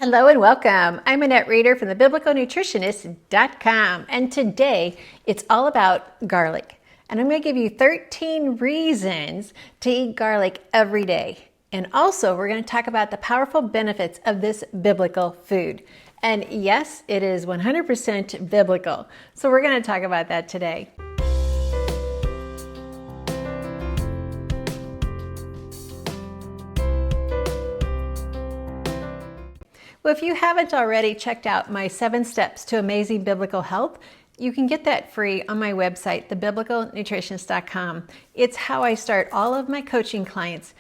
Hello and welcome. I'm Annette Reeder from thebiblicalnutritionist.com, and today it's all about garlic. And I'm going to give you 13 reasons to eat garlic every day. And also, we're going to talk about the powerful benefits of this biblical food. And yes, it is 100% biblical. So we're going to talk about that today. Well, if you haven't already checked out my 7 steps to amazing biblical health, you can get that free on my website, thebiblicalnutritionist.com. It's how I start all of my coaching clients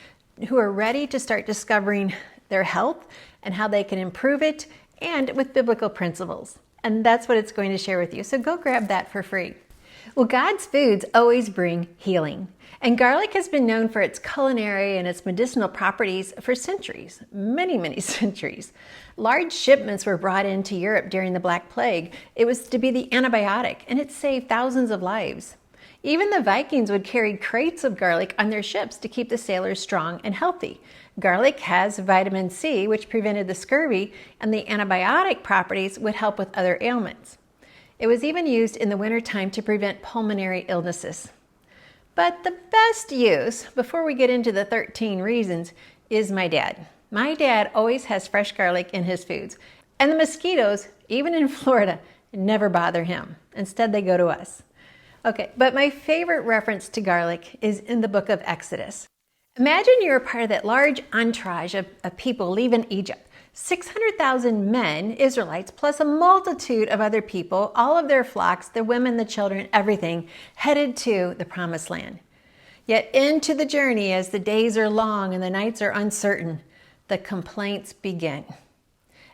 who are ready to start discovering their health and how they can improve it, and with biblical principles. And that's what it's going to share with you. So go grab that for free. Well, God's foods always bring healing. And garlic has been known for its culinary and its medicinal properties for centuries, many centuries. Large shipments were brought into Europe during the Black Plague. It was to be the antibiotic, and it saved thousands of lives. Even the Vikings would carry crates of garlic on their ships to keep the sailors strong and healthy. Garlic has vitamin C, which prevented the scurvy, and the antibiotic properties would help with other ailments. It was even used in the wintertime to prevent pulmonary illnesses. But the best use, before we get into the 13 reasons, is my dad. My dad always has fresh garlic in his foods. And the mosquitoes, even in Florida, never bother him. Instead, they go to us. Okay, but my favorite reference to garlic is in the book of Exodus. Imagine you're a part of that large entourage of people leaving Egypt. 600,000 men, Israelites, plus a multitude of other people, all of their flocks, the women, the children, everything, headed to the promised land. Yet into the journey, as the days are long and the nights are uncertain, the complaints begin.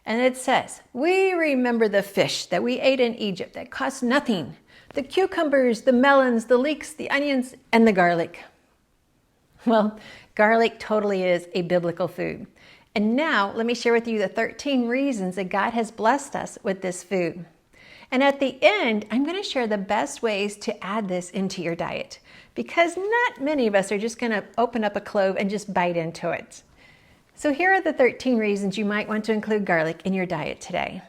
And it says, "We remember the fish that we ate in Egypt that cost nothing, the cucumbers, the melons, the leeks, the onions, and the garlic." Well, garlic totally is a biblical food. And now let me share with you the 13 reasons that God has blessed us with this food. And at the end, I'm going to share the best ways to add this into your diet, because not many of us are just going to open up a clove and just bite into it. So here are the 13 reasons you might want to include garlic in your diet today.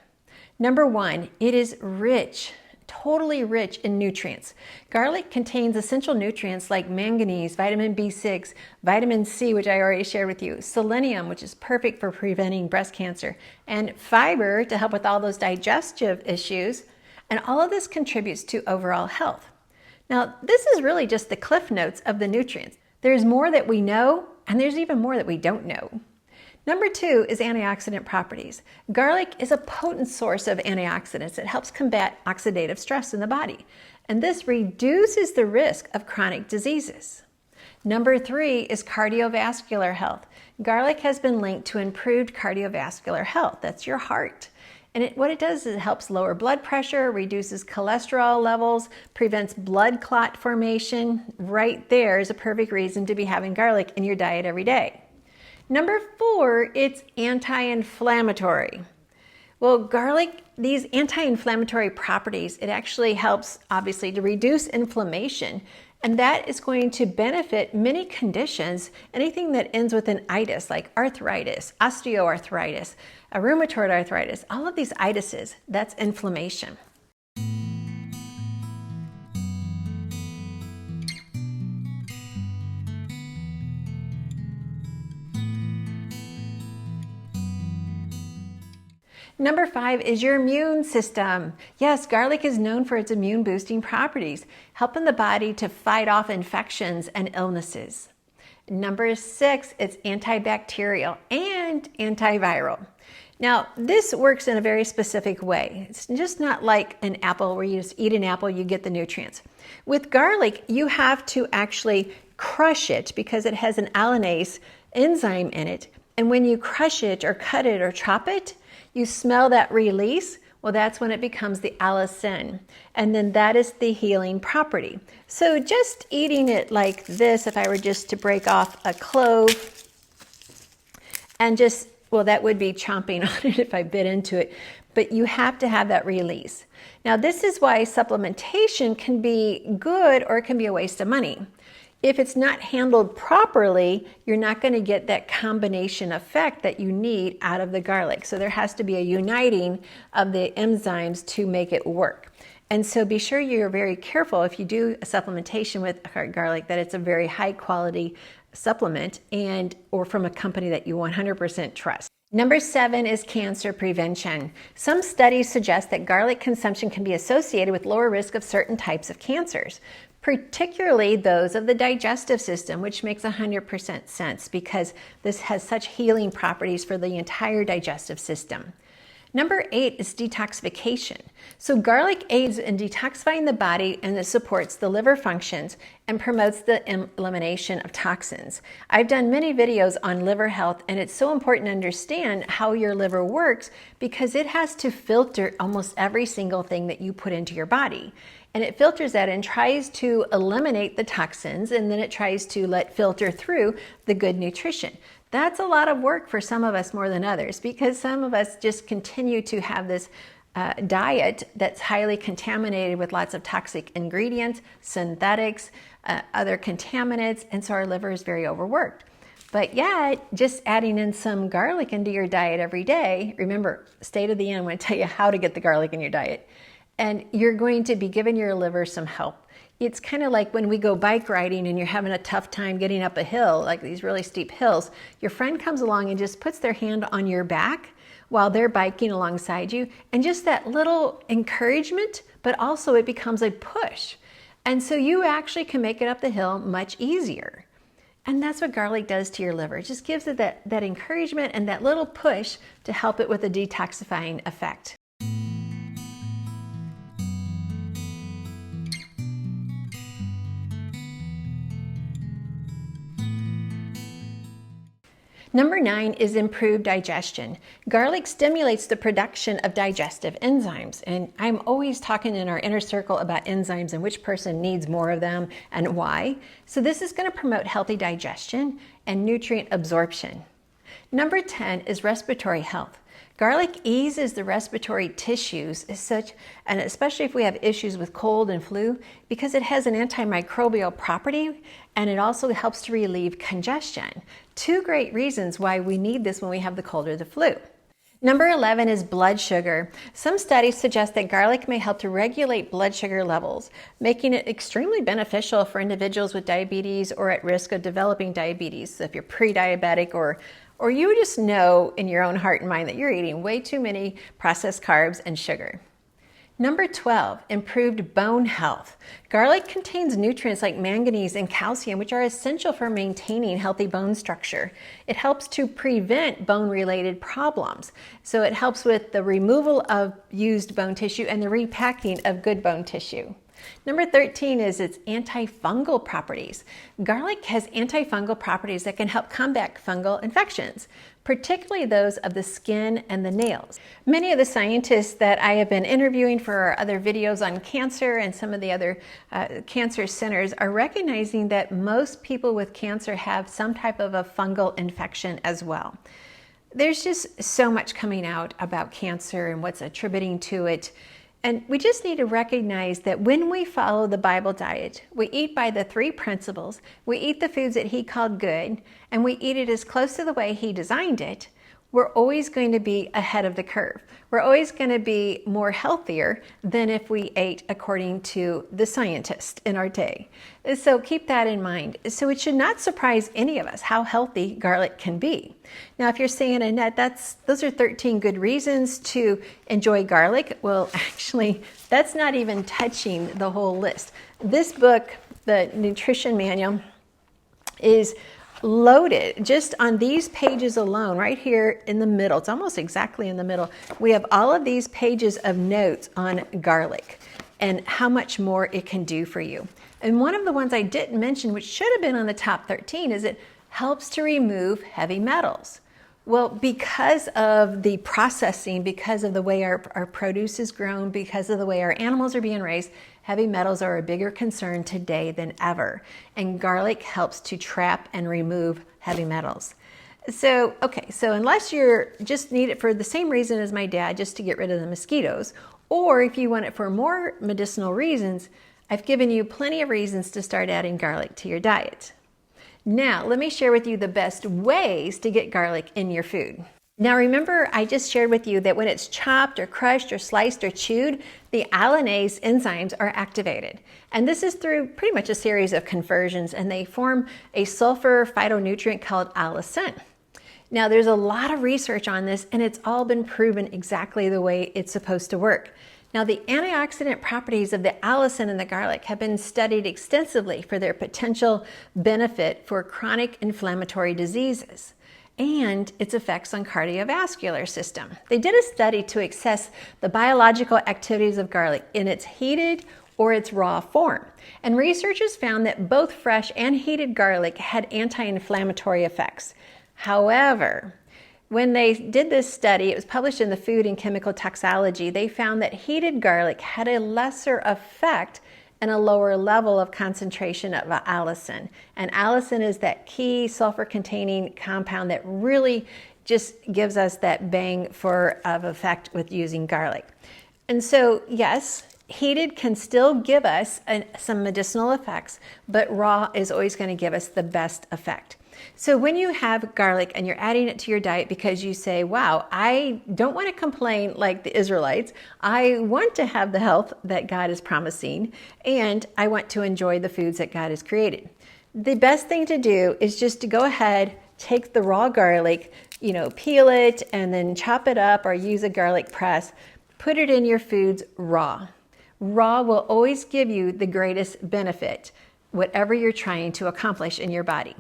Number 1, it is rich. Totally rich in nutrients. Garlic contains essential nutrients like manganese, vitamin B6, vitamin C, which I already shared with you, selenium, which is perfect for preventing breast cancer, and fiber to help with all those digestive issues. And all of this contributes to overall health. Now, this is really just the cliff notes of the nutrients. There's more that we know, and there's even more that we don't know. Number 2 is antioxidant properties. Garlic is a potent source of antioxidants. It helps combat oxidative stress in the body, and this reduces the risk of chronic diseases. Number 3 is cardiovascular health. Garlic has been linked to improved cardiovascular health. That's your heart. And what it does is it helps lower blood pressure, reduces cholesterol levels, prevents blood clot formation. Right there is a perfect reason to be having garlic in your diet every day. Number 4, it's anti-inflammatory. Well, garlic, these anti-inflammatory properties, it actually helps, obviously, to reduce inflammation. And that is going to benefit many conditions, anything that ends with an itis, like arthritis, osteoarthritis, rheumatoid arthritis, all of these itises, that's inflammation. Number 5 is your immune system. Yes, garlic is known for its immune boosting properties, helping the body to fight off infections and illnesses. Number 6, it's antibacterial and antiviral. Now, this works in a very specific way. It's just not like an apple where you just eat an apple, you get the nutrients. With garlic, you have to actually crush it because it has an allicin enzyme in it. And when you crush it or cut it or chop it, you smell that release. Well, that's when it becomes the allicin. And then that is the healing property. So just eating it like this, if I were just to break off a clove and just, well, that would be chomping on it if I bit into it. But you have to have that release. Now, this is why supplementation can be good or it can be a waste of money. If it's not handled properly, you're not going to get that combination effect that you need out of the garlic. So there has to be a uniting of the enzymes to make it work. And so be sure you're very careful if you do a supplementation with garlic that it's a very high quality supplement or from a company that you 100% trust. Number 7 is cancer prevention. Some studies suggest that garlic consumption can be associated with lower risk of certain types of cancers, particularly those of the digestive system, which makes 100% sense because this has such healing properties for the entire digestive system. Number 8 is detoxification. So garlic aids in detoxifying the body, and it supports the liver functions and promotes the elimination of toxins. I've done many videos on liver health, and it's so important to understand how your liver works because it has to filter almost every single thing that you put into your body. And it filters that and tries to eliminate the toxins, and then it tries to let filter through the good nutrition. That's a lot of work for some of us more than others because some of us just continue to have this diet that's highly contaminated with lots of toxic ingredients, synthetics, other contaminants, and so our liver is very overworked. But yet, just adding in some garlic into your diet every day, remember, stay to the end, I'm going to tell you how to get the garlic in your diet, and you're going to be giving your liver some help. It's kind of like when we go bike riding and you're having a tough time getting up a hill, like these really steep hills, your friend comes along and just puts their hand on your back while they're biking alongside you, and just that little encouragement, but also it becomes a push. And so you actually can make it up the hill much easier. And that's what garlic does to your liver. It just gives it that encouragement and that little push to help it with a detoxifying effect. Number 9 is improved digestion. Garlic stimulates the production of digestive enzymes. And I'm always talking in our inner circle about enzymes and which person needs more of them and why. So this is going to promote healthy digestion and nutrient absorption. Number 10 is respiratory health. Garlic eases the respiratory tissues, and especially if we have issues with cold and flu, because it has an antimicrobial property, and it also helps to relieve congestion. 2 great reasons why we need this when we have the cold or the flu. Number 11 is blood sugar. Some studies suggest that garlic may help to regulate blood sugar levels, making it extremely beneficial for individuals with diabetes or at risk of developing diabetes. So if you're pre-diabetic or you just know in your own heart and mind that you're eating way too many processed carbs and sugar. Number 12, improved bone health. Garlic contains nutrients like manganese and calcium, which are essential for maintaining healthy bone structure. It helps to prevent bone-related problems. So it helps with the removal of used bone tissue and the repacking of good bone tissue. Number 13 is its antifungal properties. Garlic has antifungal properties that can help combat fungal infections, particularly those of the skin and the nails. Many of the scientists that I have been interviewing for our other videos on cancer and some of the other cancer centers are recognizing that most people with cancer have some type of a fungal infection as well. There's just so much coming out about cancer and what's attributing to it. And we just need to recognize that when we follow the Bible diet, we eat by the 3 principles, we eat the foods that He called good, and we eat it as close to the way He designed it, we're always going to be ahead of the curve. We're always going to be more healthier than if we ate according to the scientists in our day. So keep that in mind. So it should not surprise any of us how healthy garlic can be. Now, if you're saying, Annette, those are 13 good reasons to enjoy garlic. Well, actually, that's not even touching the whole list. This book, the Nutrition Manual, is loaded just on these pages alone, right here in the middle. It's almost exactly in the middle. We have all of these pages of notes on garlic and how much more it can do for you. And one of the ones I didn't mention, which should have been on the top 13, is it helps to remove heavy metals. Well, because of the processing, because of the way our produce is grown, because of the way our animals are being raised, heavy metals are a bigger concern today than ever. And garlic helps to trap and remove heavy metals. So unless you're just need it for the same reason as my dad, just to get rid of the mosquitoes, or if you want it for more medicinal reasons, I've given you plenty of reasons to start adding garlic to your diet. Now, let me share with you the best ways to get garlic in your food. Now, remember, I just shared with you that when it's chopped or crushed or sliced or chewed, the allicin enzymes are activated. And this is through pretty much a series of conversions, and they form a sulfur phytonutrient called allicin. Now, there's a lot of research on this, and it's all been proven exactly the way it's supposed to work. Now, the antioxidant properties of the allicin in the garlic have been studied extensively for their potential benefit for chronic inflammatory diseases and its effects on cardiovascular system. They did a study to assess the biological activities of garlic in its heated or its raw form. And researchers found that both fresh and heated garlic had anti-inflammatory effects. However, when they did this study, it was published in the Food and Chemical Toxicology, they found that heated garlic had a lesser effect and a lower level of concentration of allicin. And allicin is that key sulfur-containing compound that really just gives us that bang of effect with using garlic. And so, yes, heated can still give us some medicinal effects, but raw is always going to give us the best effect. So when you have garlic and you're adding it to your diet because you say, wow, I don't want to complain like the Israelites. I want to have the health that God is promising, and I want to enjoy the foods that God has created. The best thing to do is just to go ahead, take the raw garlic, peel it and then chop it up or use a garlic press. Put it in your foods raw. Raw will always give you the greatest benefit, whatever you're trying to accomplish in your body.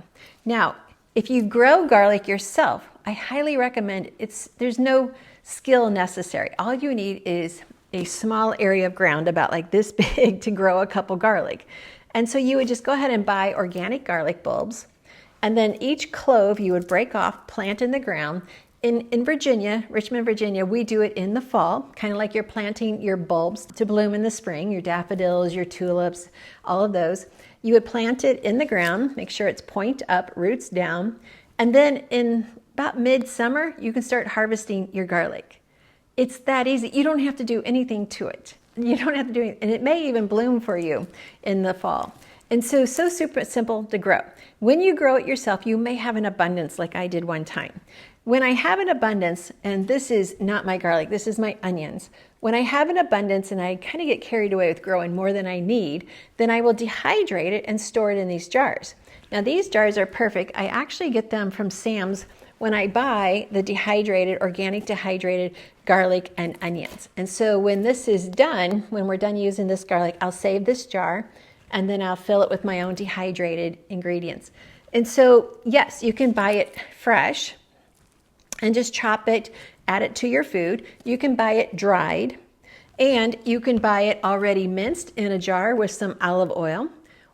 Now, if you grow garlic yourself, I highly recommend there's no skill necessary. All you need is a small area of ground about like this big to grow a couple garlic. And so you would just go ahead and buy organic garlic bulbs, and then each clove you would break off, plant in the ground. In Virginia, Richmond, Virginia, we do it in the fall, kind of like you're planting your bulbs to bloom in the spring, your daffodils, your tulips, all of those. You would plant it in the ground, make sure it's point up, roots down, and then in about midsummer, you can start harvesting your garlic. It's that easy. You don't have to do anything to it. You don't have to do anything, and it may even bloom for you in the fall. And so super simple to grow. When you grow it yourself, you may have an abundance like I did one time. When I have an abundance, and this is not my garlic, this is my onions. When I have an abundance and I kind of get carried away with growing more than I need, then I will dehydrate it and store it in these jars. Now these jars are perfect. I actually get them from Sam's when I buy the organic dehydrated garlic and onions. And so when this is done, when we're done using this garlic, I'll save this jar and then I'll fill it with my own dehydrated ingredients. And so, yes, you can buy it fresh and just chop it, add it to your food. You can buy it dried, and you can buy it already minced in a jar with some olive oil,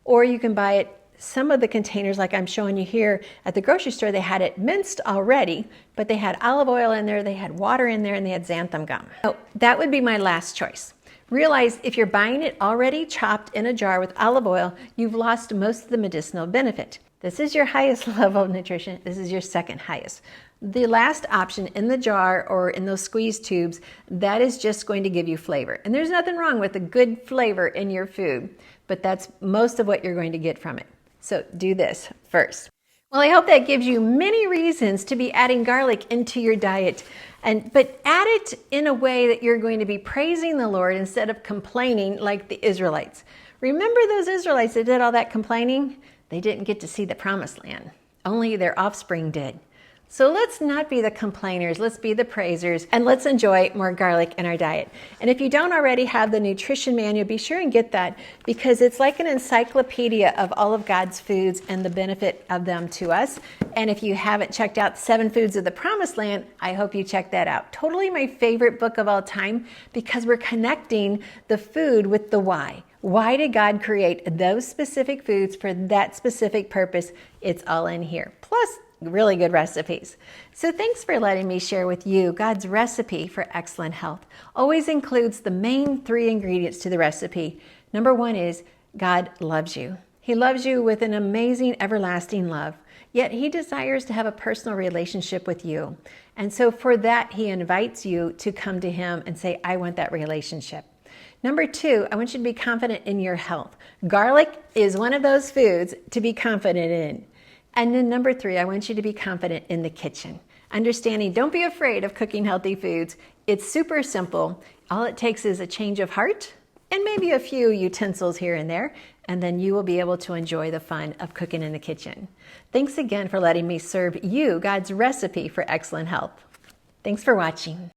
or you can buy it, some of the containers like I'm showing you here at the grocery store, they had it minced already, but they had olive oil in there, they had water in there, and they had xanthan gum. So that would be my last choice. Realize if you're buying it already chopped in a jar with olive oil, you've lost most of the medicinal benefit. This is your highest level of nutrition. This is your second highest. The last option in the jar or in those squeeze tubes, that is just going to give you flavor. And there's nothing wrong with a good flavor in your food, but that's most of what you're going to get from it. So do this first. Well, I hope that gives you many reasons to be adding garlic into your diet, but add it in a way that you're going to be praising the Lord instead of complaining like the Israelites. Remember those Israelites that did all that complaining? They didn't get to see the promised land. Only their offspring did. So let's not be the complainers, let's be the praisers, and let's enjoy more garlic in our diet. And if you don't already have the nutrition manual, be sure and get that, because it's like an encyclopedia of all of God's foods and the benefit of them to us. And if you haven't checked out 7 Foods of the Promised Land, I hope you check that out. Totally my favorite book of all time, because we're connecting the food with the why. Why did God create those specific foods for that specific purpose? It's all in here. Plus, really good recipes. So thanks for letting me share with you God's recipe for excellent health. Always includes the main 3 ingredients to the recipe. Number 1 is God loves you. He loves you with an amazing, everlasting love. Yet He desires to have a personal relationship with you. And so for that, He invites you to come to Him and say, I want that relationship. Number 2, I want you to be confident in your health. Garlic is one of those foods to be confident in. And then number 3, I want you to be confident in the kitchen. Understanding, don't be afraid of cooking healthy foods. It's super simple. All it takes is a change of heart and maybe a few utensils here and there, and then you will be able to enjoy the fun of cooking in the kitchen. Thanks again for letting me serve you God's recipe for excellent health. Thanks for watching.